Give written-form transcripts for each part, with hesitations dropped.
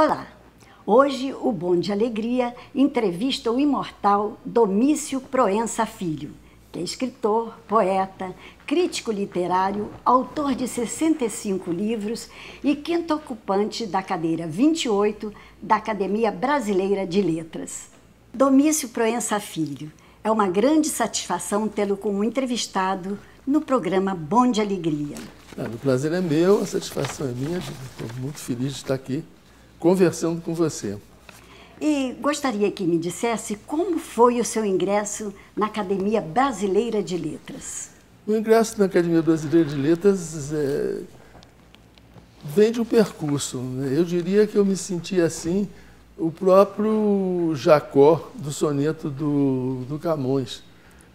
Olá! Hoje o Bom de Alegria entrevista o imortal Domício Proença Filho, que é escritor, poeta, crítico literário, autor de 65 livros e quinto ocupante da cadeira 28 da Academia Brasileira de Letras. Domício Proença Filho, é uma grande satisfação tê-lo como entrevistado no programa Bom de Alegria. O prazer é meu, a satisfação é minha. Estou muito feliz de estar aqui conversando com você. E gostaria que me dissesse como foi o seu ingresso na Academia Brasileira de Letras. O ingresso na Academia Brasileira de Letras vem de um percurso. Eu diria que eu me senti assim, o próprio Jacó do soneto do Camões.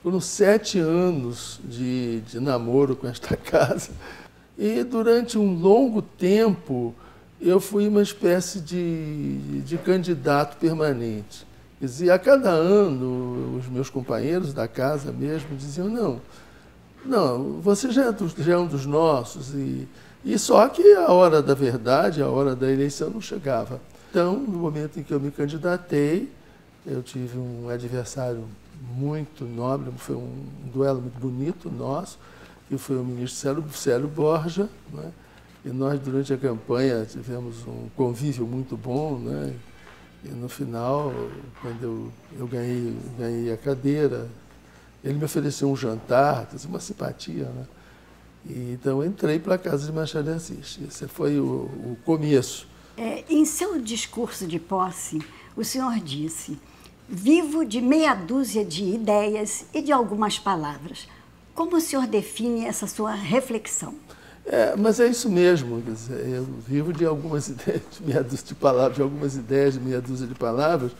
Foram 7 anos de namoro com esta casa e durante um longo tempo eu fui uma espécie de candidato permanente. Quer dizer, a cada ano, os meus companheiros da casa mesmo diziam, não, você já é um dos nossos. E só que a hora da verdade, a hora da eleição não chegava. Então, no momento em que eu me candidatei, eu tive um adversário muito nobre, foi um duelo muito bonito nosso, que foi o ministro Célio Borja, né? E nós, durante a campanha, tivemos um convívio muito bom, né? E no final, quando eu ganhei a cadeira, ele me ofereceu um jantar, uma simpatia, né? E, então, eu entrei para a Casa de Machado de Assis. Esse foi o começo. Em seu discurso de posse, o senhor disse: vivo de meia dúzia de ideias e de algumas palavras. Como o senhor define essa sua reflexão? Mas é isso mesmo, quer dizer, eu vivo de algumas ideias, de meia dúzia de palavras, de algumas ideias, de meia dúzia de palavras,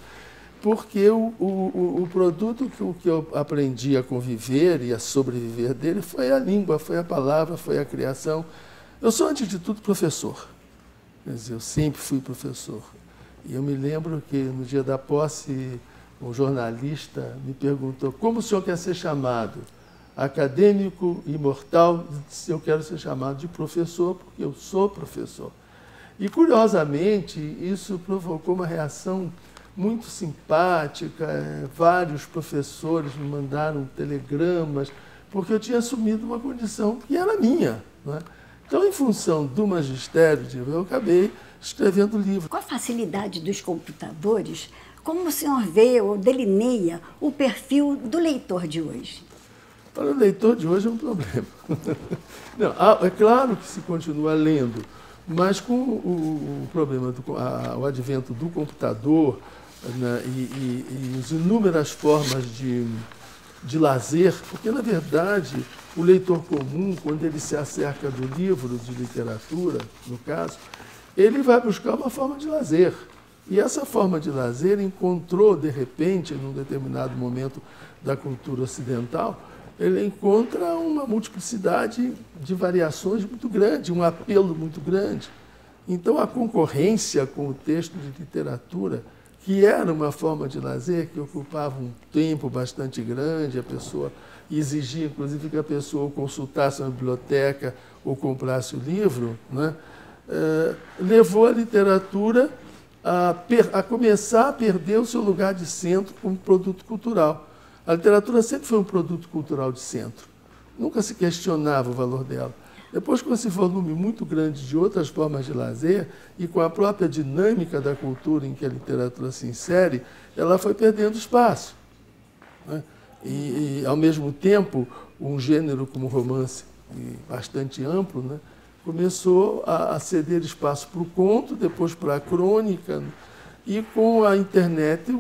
porque o produto que eu aprendi a conviver e a sobreviver dele foi a língua, foi a palavra, foi a criação. Eu sou, antes de tudo, professor. Quer dizer, eu sempre fui professor. E eu me lembro que, no dia da posse, um jornalista me perguntou como o senhor quer ser chamado? Acadêmico, imortal, eu quero ser chamado de professor, porque eu sou professor. E, curiosamente, isso provocou uma reação muito simpática. Vários professores me mandaram telegramas, porque eu tinha assumido uma condição que era minha, não é? Então, em função do magistério, eu acabei escrevendo livro. Com a facilidade dos computadores, como o senhor vê ou delineia o perfil do leitor de hoje? Para o leitor de hoje é um problema. Não, é claro que se continua lendo, mas com o problema, o advento do computador, né, e as inúmeras formas de lazer, porque, na verdade, o leitor comum, quando ele se acerca do livro de literatura, no caso, ele vai buscar uma forma de lazer. E essa forma de lazer encontrou, de repente, num determinado momento da cultura ocidental, ele encontra uma multiplicidade de variações muito grande, um apelo muito grande. Então, a concorrência com o texto de literatura, que era uma forma de lazer que ocupava um tempo bastante grande, a pessoa exigia, inclusive, que a pessoa consultasse uma biblioteca ou comprasse o livro, né? Levou a literatura a começar a perder o seu lugar de centro como produto cultural. A literatura sempre foi um produto cultural de centro. Nunca se questionava o valor dela. Depois, com esse volume muito grande de outras formas de lazer e com a própria dinâmica da cultura em que a literatura se insere, ela foi perdendo espaço, né? E, ao mesmo tempo, um gênero como o romance, bastante amplo, né, começou a ceder espaço para o conto, depois para a crônica, né? E com a internet,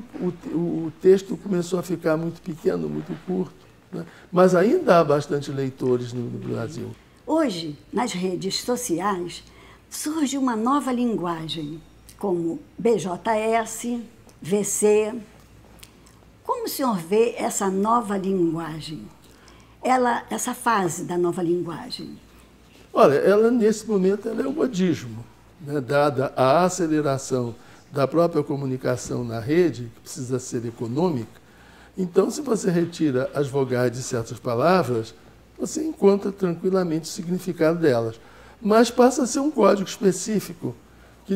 o texto começou a ficar muito pequeno, muito curto, né? Mas ainda há bastante leitores no Brasil. Hoje, nas redes sociais, surge uma nova linguagem, como BJS, VC. Como o senhor vê essa nova linguagem? Essa fase da nova linguagem? Olha, ela, nesse momento, ela é um modismo, né? Dada a aceleração da própria comunicação na rede, que precisa ser econômica. Então, se você retira as vogais de certas palavras, você encontra tranquilamente o significado delas. Mas passa a ser um código específico que,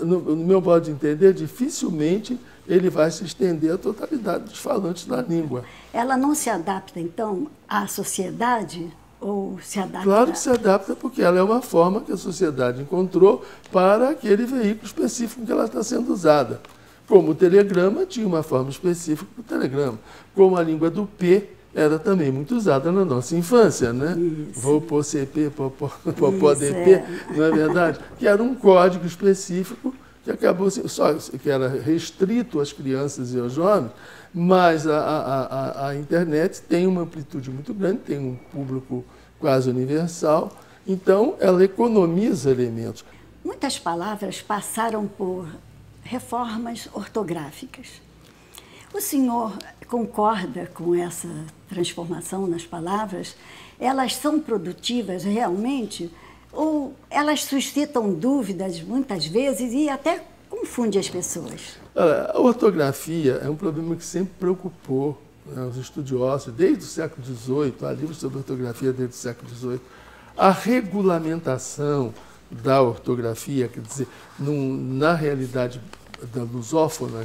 no meu modo de entender, dificilmente ele vai se estender à totalidade dos falantes da língua. Ela não se adapta, então, à sociedade? Ou se adapta? Claro que se adapta, porque ela é uma forma que a sociedade encontrou para aquele veículo específico que ela está sendo usada. Como o telegrama tinha uma forma específica para o telegrama. Como a língua do P era também muito usada na nossa infância, né? Isso. Vou pôr CP, popó DP, não é verdade? Que era um código específico que acabou só que era restrito às crianças e aos jovens, mas a internet tem uma amplitude muito grande, tem um público quase universal, então ela economiza elementos. Muitas palavras passaram por reformas ortográficas. O senhor concorda com essa transformação nas palavras? Elas são produtivas realmente? Ou elas suscitam dúvidas muitas vezes e até confundem as pessoas? A ortografia é um problema que sempre preocupou, né, os estudiosos, desde o século XVIII, há livros sobre ortografia desde o século XVIII. A regulamentação da ortografia, quer dizer, na realidade da lusófona,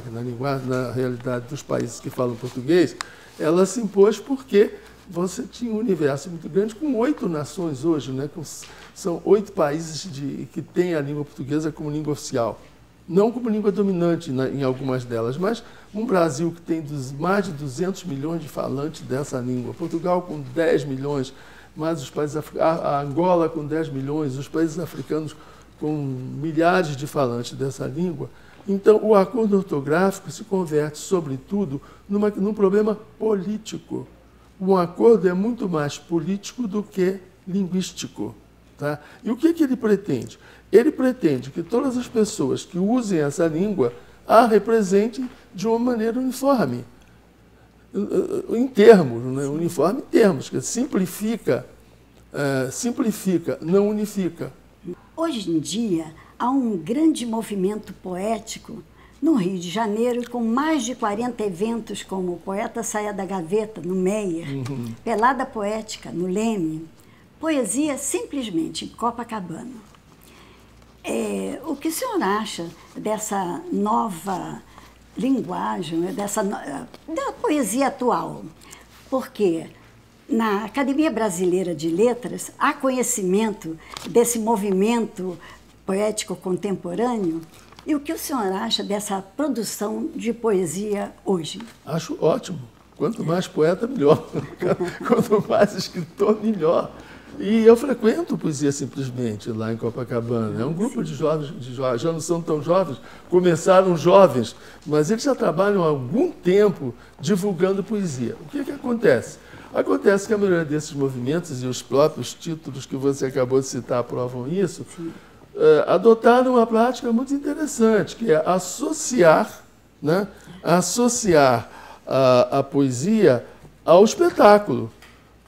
na realidade dos países que falam português, ela se impôs porque você tinha um universo muito grande, com 8 nações hoje, né? São 8 países que têm a língua portuguesa como língua oficial. Não como língua dominante em algumas delas, mas um Brasil que tem mais de 200 milhões de falantes dessa língua, Portugal com 10 milhões, mas os países a Angola com 10 milhões, os países africanos com milhares de falantes dessa língua. Então, o acordo ortográfico se converte, sobretudo, num problema político. Um acordo é muito mais político do que linguístico. Tá? E o que ele pretende? Ele pretende que todas as pessoas que usem essa língua a representem de uma maneira uniforme. Em termos, né? Uniforme em termos, que simplifica, não unifica. Hoje em dia, há um grande movimento poético no Rio de Janeiro, com mais de 40 eventos, como o Poeta Saia da Gaveta, no Meyer, Pelada Poética, no Leme, Poesia Simplesmente, em Copacabana. O que o senhor acha dessa nova linguagem, da poesia atual? Porque na Academia Brasileira de Letras há conhecimento desse movimento poético contemporâneo. E o que o senhor acha dessa produção de poesia hoje? Acho ótimo. Quanto mais poeta, melhor. Quanto mais escritor, melhor. E eu frequento Poesia Simplesmente lá em Copacabana. É um grupo de jovens, já não são tão jovens, começaram jovens, mas eles já trabalham há algum tempo divulgando poesia. O que acontece? Acontece que a maioria desses movimentos, e os próprios títulos que você acabou de citar provam isso, adotaram uma prática muito interessante, que é associar, né, a poesia ao espetáculo.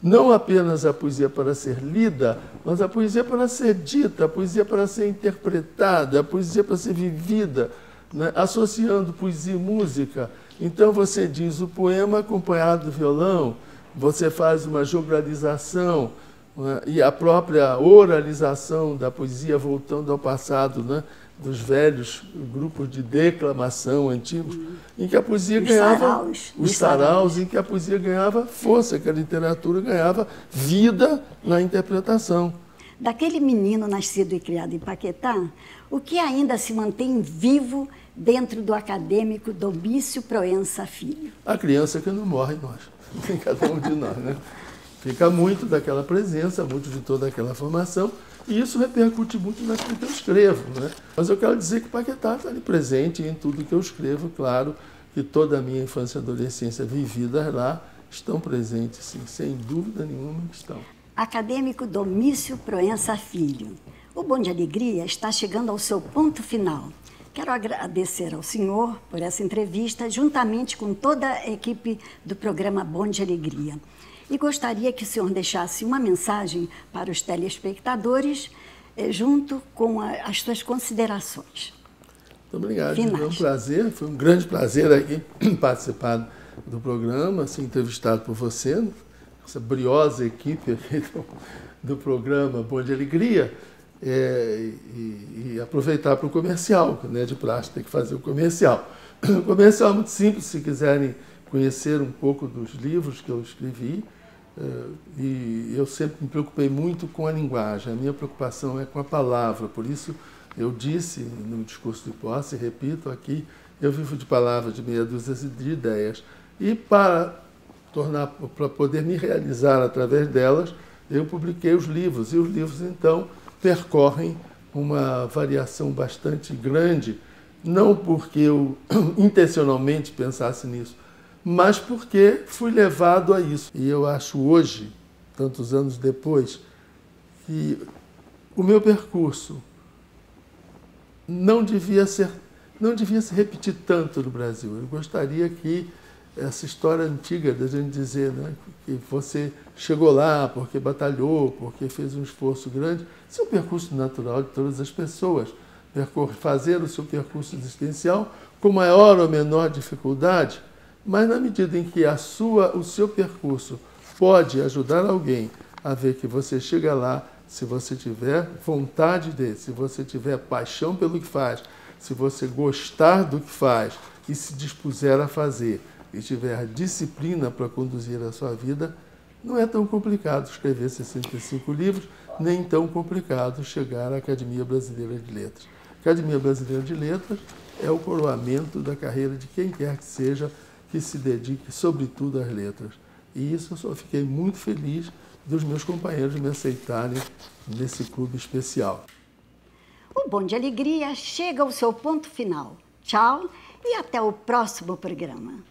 Não apenas a poesia para ser lida, mas a poesia para ser dita, a poesia para ser interpretada, a poesia para ser vivida, né, associando poesia e música. Então você diz o poema acompanhado do violão, você faz uma jogralização, né, e a própria oralização da poesia, voltando ao passado, né, dos velhos grupos de declamação antigos, em que a poesia ganhava os saraus, em que a poesia ganhava força, que a literatura ganhava vida na interpretação. Daquele menino nascido e criado em Paquetá, o que ainda se mantém vivo dentro do acadêmico Domício Proença Filho? A criança que não morre em nós, em cada um de nós, né? Fica muito daquela presença, muito de toda aquela formação, e isso repercute muito naquilo que eu escrevo, né? Mas eu quero dizer que Paquetá está ali presente em tudo que eu escrevo, claro que toda a minha infância e adolescência vividas lá estão presentes, sim, sem dúvida nenhuma estão. Acadêmico Domício Proença Filho, o Bom de Alegria está chegando ao seu ponto final. Quero agradecer ao senhor por essa entrevista, juntamente com toda a equipe do programa Bom de Alegria. E gostaria que o senhor deixasse uma mensagem para os telespectadores, junto com as suas considerações. Muito obrigado. Foi um prazer, foi um grande prazer aqui participar do programa, ser entrevistado por você, essa briosa equipe aqui do programa Bom de Alegria. e aproveitar para o comercial, né, de plástico, tem que fazer o comercial. O comercial é muito simples, se quiserem conhecer um pouco dos livros que eu escrevi, e eu sempre me preocupei muito com a linguagem, a minha preocupação é com a palavra, por isso eu disse no discurso de posse, repito aqui, eu vivo de palavras, de meia dúzia de ideias, e para poder me realizar através delas, eu publiquei os livros, e os livros então percorrem uma variação bastante grande, não porque eu intencionalmente pensasse nisso, mas porque fui levado a isso. E eu acho hoje, tantos anos depois, que o meu percurso não devia se repetir tanto no Brasil. Eu gostaria que essa história antiga da gente dizer, né, que você chegou lá porque batalhou, porque fez um esforço grande, isso é um percurso natural de todas as pessoas. Fazer o seu percurso existencial com maior ou menor dificuldade, mas na medida em que o seu percurso pode ajudar alguém a ver que você chega lá, se você tiver vontade dele, se você tiver paixão pelo que faz, se você gostar do que faz e se dispuser a fazer, e tiver disciplina para conduzir a sua vida, não é tão complicado escrever 65 livros, nem tão complicado chegar à Academia Brasileira de Letras. A Academia Brasileira de Letras é o coroamento da carreira de quem quer que seja que se dedique, sobretudo, às letras. E isso eu só fiquei muito feliz dos meus companheiros me aceitarem nesse clube especial. O Bom de Alegria chega ao seu ponto final. Tchau e até o próximo programa.